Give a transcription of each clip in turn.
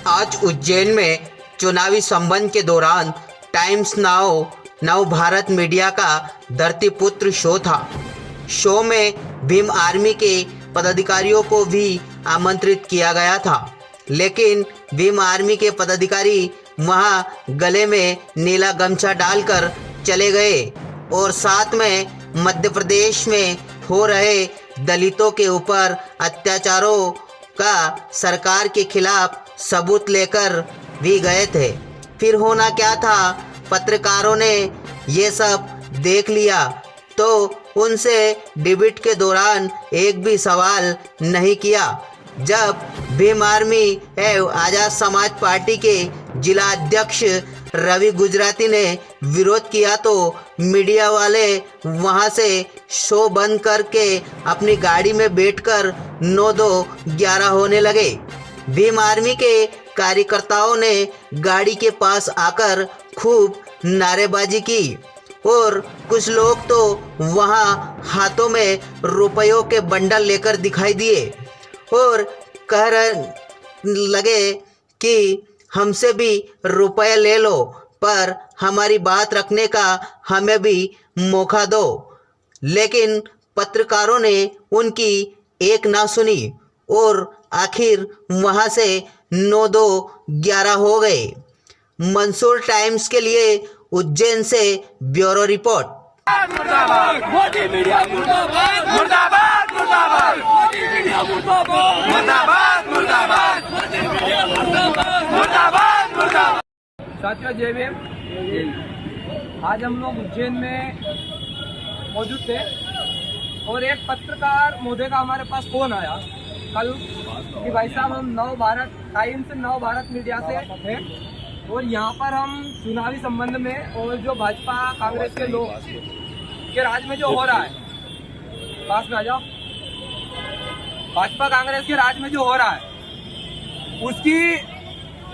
आज उज्जैन में चुनावी संबंध के दौरान टाइम्स नाउ नव भारत मीडिया का धरती पुत्र शो था। शो में भीम आर्मी के पदाधिकारियों को भी आमंत्रित किया गया था, लेकिन भीम आर्मी के पदाधिकारी वहां गले में नीला गमछा डालकर चले गए और साथ में मध्य प्रदेश में हो रहे दलितों के ऊपर अत्याचारों का सरकार के खिलाफ सबूत लेकर भी गए थे। फिर होना क्या था, पत्रकारों ने ये सब देख लिया तो उनसे डिबेट के दौरान एक भी सवाल नहीं किया। जब भीम आर्मी एवं आज़ाद समाज पार्टी के जिला अध्यक्ष रवि गुजराती ने विरोध किया तो मीडिया वाले वहां से शो बंद करके अपनी गाड़ी में बैठकर 9-2-11 होने लगे। भीम आर्मी के कार्यकर्ताओं ने गाड़ी के पास आकर खूब नारेबाजी की और कुछ लोग तो वहां हाथों में रुपयों के बंडल लेकर दिखाई दिए और कह लगे कि हमसे भी रुपए ले लो, पर हमारी बात रखने का हमें भी मौका दो। लेकिन पत्रकारों ने उनकी एक ना सुनी और आखिर वहां से 9-2-11 हो गए। मंसूर टाइम्स के लिए उज्जैन से ब्यूरो रिपोर्ट। मोदी मीडिया मुर्दाबाद मुर्दाबाद मुर्दाबाद, मोदी मीडिया मुर्दाबाद मुर्दाबाद मुर्दाबाद, मोदी मीडिया मुर्दाबाद मुर्दाबाद मुर्दाबाद। साथियों, जय भीम। आज हम लोग उज्जैन में मौजूद थे और एक पत्रकार महोदय का हमारे पास फोन आया कल कि भाई साहब हम नव भारत टाइम्स नव भारत मीडिया से थे और यहाँ पर हम चुनावी संबंध में और जो भाजपा कांग्रेस के लोग के राज में जो हो रहा है, पास में आ जाओ, भाजपा कांग्रेस के राज में जो हो रहा है उसकी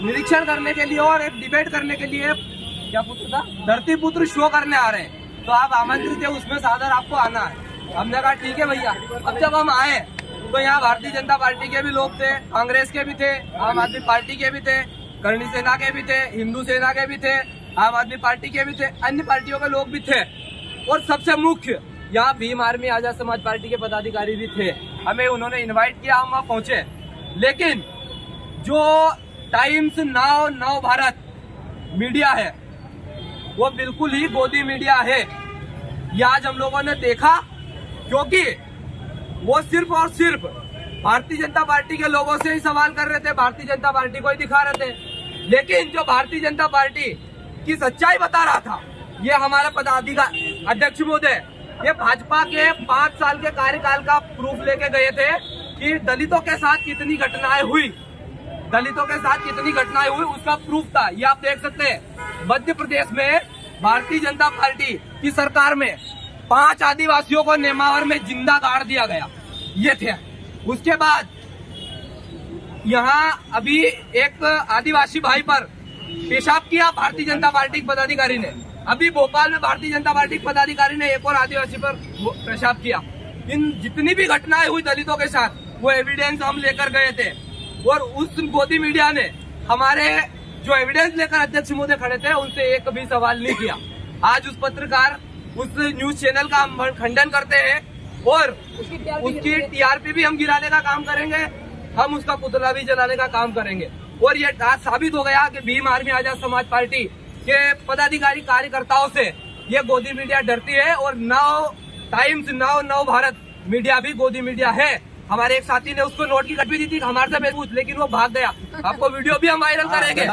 निरीक्षण करने के लिए और एक डिबेट करने के लिए क्या पुत्र था, धरती पुत्र शो करने आ रहे हैं, तो आप आमंत्रित है, उसमें सादर आपको आना है। हमने कहा ठीक है भैया। अब जब हम आए तो यहाँ भारतीय जनता पार्टी के भी लोग थे, कांग्रेस के भी थे, आम आदमी पार्टी के भी थे, करणी सेना के भी थे, हिंदू सेना के भी थे, आम आदमी पार्टी के भी थे, अन्य पार्टियों के लोग भी थे और सबसे मुख्य यहाँ भीम आर्मी आजाद समाज पार्टी के पदाधिकारी भी थे। हमें उन्होंने इनवाइट किया, हम वहाँ पहुंचे। लेकिन जो टाइम्स नाउ नव भारत मीडिया है वो बिल्कुल ही गोदी मीडिया है। ये आज हम लोगों ने देखा, क्योंकि वो सिर्फ और सिर्फ भारतीय जनता पार्टी के लोगों से ही सवाल कर रहे थे, भारतीय जनता पार्टी को ही दिखा रहे थे। लेकिन जो भारतीय जनता पार्टी की सच्चाई बता रहा था, ये हमारा पदाधिकारी अध्यक्ष महोदय ये भाजपा के 5 साल के कार्यकाल का प्रूफ लेके गए थे कि दलितों के साथ कितनी घटनाएं हुई, दलितों के साथ कितनी घटनाएं हुई उसका प्रूफ था। ये आप देख सकते हैं, मध्य प्रदेश में भारतीय जनता पार्टी की सरकार में 5 आदिवासियों को नेमावर में जिंदा गाड़ दिया गया, ये थे। उसके बाद यहाँ अभी एक आदिवासी भाई पर पेशाब किया भारतीय जनता पार्टी के पदाधिकारी ने। अभी भोपाल में भारतीय जनता पार्टी के पदाधिकारी ने एक और आदिवासी पर पेशाब किया। इन जितनी भी घटनाएं हुई दलितों के साथ वो एविडेंस हम लेकर गए थे और उस गोदी मीडिया ने हमारे जो एविडेंस लेकर अध्यक्ष महोदय खड़े थे उनसे एक भी सवाल नहीं किया। आज उस पत्रकार उस न्यूज चैनल का हम खंडन करते हैं और उसकी टीआरपी भी हम गिराने का काम करेंगे, हम उसका पुतला भी जलाने का काम करेंगे। और ये आज साबित हो गया कि भीम आर्मी आजाद समाज पार्टी के पदाधिकारी कार्यकर्ताओं से ये गोदी मीडिया डरती है और नव टाइम्स नव भारत मीडिया भी गोदी मीडिया है। हमारे एक साथी ने उसको नोट की कट भी दी थी हमारे से, लेकिन वो भाग गया। आपको वीडियो भी हम वायरल करेंगे।